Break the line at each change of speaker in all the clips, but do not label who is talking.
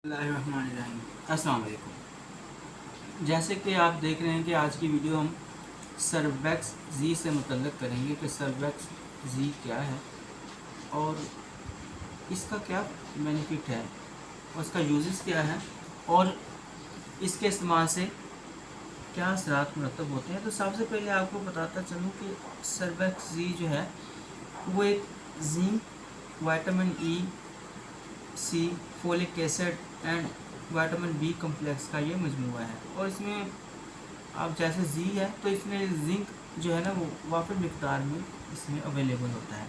अस्सलाम वालेकुम। जैसे कि आप देख रहे हैं कि आज की वीडियो हम सर्वैक्स जी से मुतल्लिक़ करेंगे कि सर्वैक्स जी क्या है और इसका क्या बेनिफिट है और इसका यूजेस क्या है और इसके इस्तेमाल से क्या असरात मुरतब होते हैं। तो सबसे पहले आपको बताता चलूँ कि सर्वैक्स जी जो है वो एक zinc, vitamin E, C, folic acid and vitamin B complex का ये मजमूआ है। और इसमें आप जैसे जी है तो इसमें जिंक जो है ना वो वाफिर मिकदार में इसमें अवेलेबल होता है।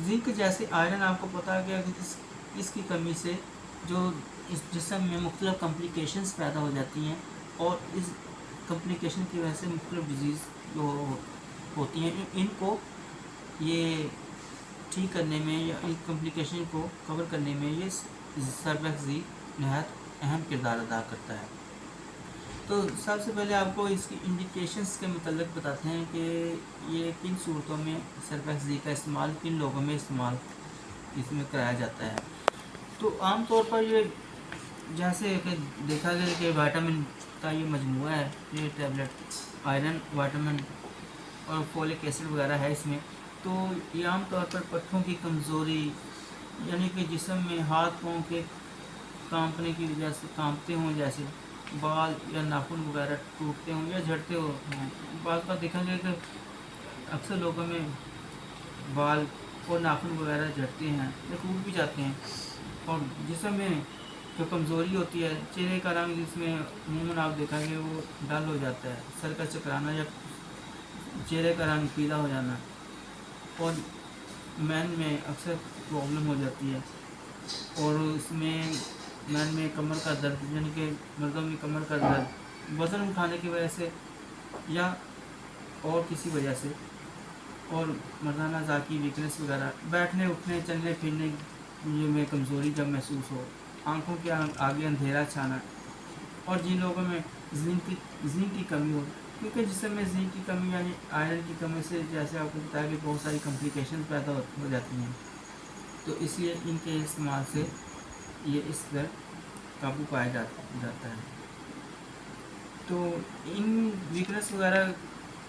जिंक जैसे आयरन आपको पता है कि इसकी कमी से जो इस जिस्म में मुख्तलिफ कॉम्प्लिकेशंस पैदा हो जाती हैं और इस कॉम्प्लिकेशन की वजह से मुख्तलिफ डिजीज़ जो होती हैं इनको ये ठीक करने में या इन कॉम्प्लिकेशन को कवर करने में ये सर्वैक्स जी नहायत अहम किरदार अदा करता है। तो सबसे पहले आपको इसकी इंडिकेशंस के मतलब बताते हैं कि ये किन सूरतों में सर्वैक्स जी का इस्तेमाल किन लोगों में इस्तेमाल इसमें कराया जाता है। तो आम तौर पर ये जैसे कि देखा गया कि विटामिन का ये मजमूआ है, ये टैबलेट आयरन, विटामिन और फोलिक एसिड वगैरह है इसमें। तो ये आम तौर पर पट्ठों की कमज़ोरी यानी कि जिस्म में हाथ पाँव के कांपने की वजह से कांपते हों, जैसे बाल या नाखून वगैरह टूटते हों या झड़ते हों। बात का देखा जाए कि अक्सर लोगों में बाल और नाखून वगैरह झड़ते हैं या टूट भी जाते हैं और जिस्म में जो कमज़ोरी होती है, चेहरे का रंग जिसमें अमूमन आप देखेंगे वो डल हो जाता है, सर का चकराना या चेहरे का रंग पीला हो जाना और मैन में अक्सर प्रॉब्लम हो जाती है। और उसमें मैन में कमर का दर्द यानी कि मर्दों में कमर का दर्द वज़न उठाने की वजह से या और किसी वजह से, और मर्दाना ज़ात की वीकनेस वगैरह, बैठने उठने चलने फिरने में कमज़ोरी जब महसूस हो, आँखों के आगे अंधेरा छाना और जिन लोगों में जिंक की कमी हो, क्योंकि जिसम में जिंक की कमी यानी आयरन की कमी से जैसे आपको बताया कि बहुत सारी कॉम्प्लिकेशन पैदा हो जाती हैं। तो इसलिए इनके इस्तेमाल से ये इस पर काबू पाया जाता है। तो इन वीकनेस वगैरह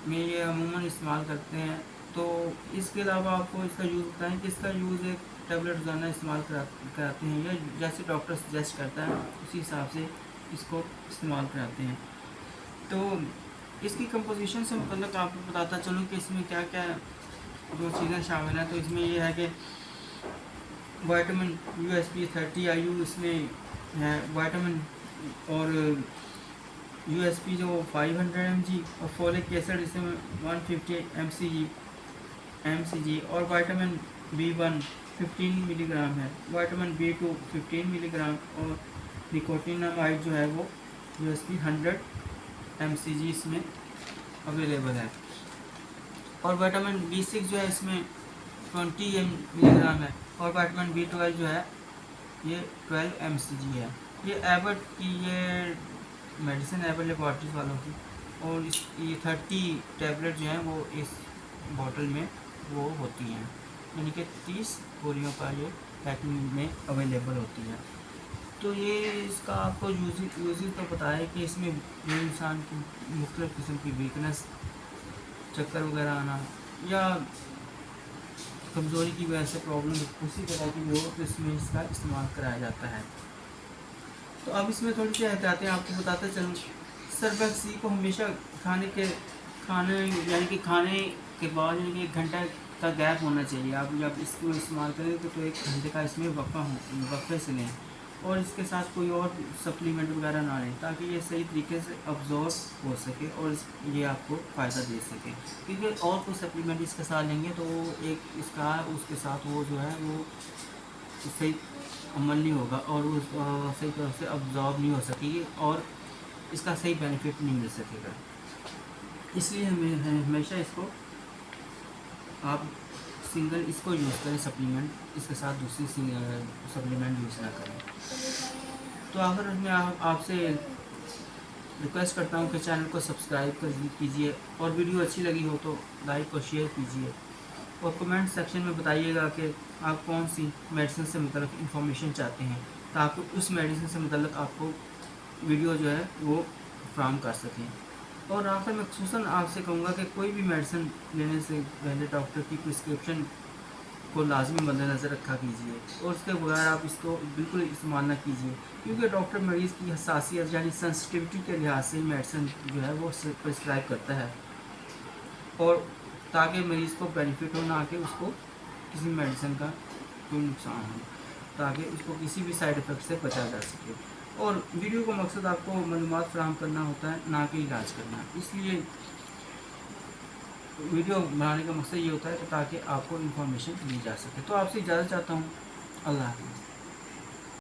में ये अमूमन इस्तेमाल करते हैं। तो इसके अलावा आपको इसका यूज़ बताएं कि इसका यूज़ एक टैबलेट रोज़ाना इस्तेमाल कराते हैं या जैसे डॉक्टर सजेस्ट करता है उसी हिसाब से इसको इस्तेमाल कराते हैं। तो इसकी कंपोजिशन से मतलब आपको बताता चलूँ कि इसमें क्या क्या जो चीज़ें शामिल हैं। तो इसमें ये है कि विटामिन USP 30 IU इसमें है, विटामिन और USP जो 500 mg और फोलिक एसिड इसमें 150 mcg और विटामिन B1 15 मिलीग्राम है, विटामिन B2 15 मिलीग्राम और निकोटिनामाइड जो है वो USP 100 mcg इसमें अवेलेबल है। और विटामिन B6 जो है इसमें 20 मिलीग्राम है और विटामिन B12 जो है ये 12 mcg है। ये एबट की ये मेडिसिन एबट लेबॉर्ट्रीज वालों की, और ये 30 टैबलेट जो हैं वो इस बॉटल में वो होती हैं, यानी कि 30 गोलियों का ये पैकिंग में अवेलेबल होती है। तो ये इसका आपको यूज़ तो पता है कि इसमें जो इंसान की मुख्तलिफ़ किस्म की वीकनेस, चक्कर वगैरह आना या कमज़ोरी की वजह से प्रॉब्लम उसी तरह की हो तो इसमें इसका इस्तेमाल कराया जाता है। तो अब इसमें थोड़ी सी एहतियातें आपको बताते चलूँ। सर्वैक्स जी को हमेशा खाने यानी कि खाने के बाद यानी कि 1 घंटा का गैप होना चाहिए। आप जब इसको इस्तेमाल करें तो 1 घंटे का इसमें वक्फे से लें और इसके साथ कोई और सप्लीमेंट वगैरह ना लें ताकि ये सही तरीके से अब्जॉर्ब हो सके और ये आपको फ़ायदा दे सके। क्योंकि और कोई सप्लीमेंट इसके साथ लेंगे तो एक इसका उसके साथ वो जो है वो सही अमल नहीं होगा और वो सही तरह से अब्जॉर्ब नहीं हो सकेगी और इसका सही बेनिफिट नहीं मिल सकेगा। इसलिए हमें हमेशा इसको आप सिंगल इसको यूज़ करें सप्लीमेंट, इसके साथ दूसरी सप्लीमेंट यूज़ ना करें। तो आखिर में आपसे रिक्वेस्ट करता हूँ कि चैनल को सब्सक्राइब कीजिए और वीडियो अच्छी लगी हो तो लाइक और शेयर कीजिए और कमेंट सेक्शन में बताइएगा कि आप कौन सी मेडिसिन से मुतल्लिक़ इन्फॉर्मेशन चाहते हैं। تاکہ اس میڈیسن سے متعلق آپ کو ویڈیو جو ہے وہ فراہم کر سکیں۔ اور آخر میں خصوصاً آپ سے کہوں گا کہ کوئی بھی میڈیسن لینے سے پہلے ڈاکٹر کی پرسکرپشن کو لازمی مد نظر رکھا کیجیے، اور اس کے بغیر آپ اس کو بالکل استعمال نہ کیجیے، کیونکہ ڈاکٹر مریض کی حساسیت یعنی سینسٹیوٹی کے لحاظ سے میڈیسن جو ہے وہ پرسکرائب کرتا ہے، اور تاکہ مریض کو بینیفٹ ہو، نہ کہ اس کو کسی میڈیسن کا کوئی نقصان ہو، تاکہ اس کو کسی بھی سائیڈ افیکٹ سے بچا جا سکے۔ اور ویڈیو کا مقصد آپ کو معلومات فراہم کرنا ہوتا ہے، نہ کہ علاج کرنا، اس لیے ویڈیو بنانے کا مقصد یہ ہوتا ہے کہ تاکہ آپ کو انفارمیشن دی جا سکے۔ تو آپ سے اجازت چاہتا ہوں، اللہ حافظ۔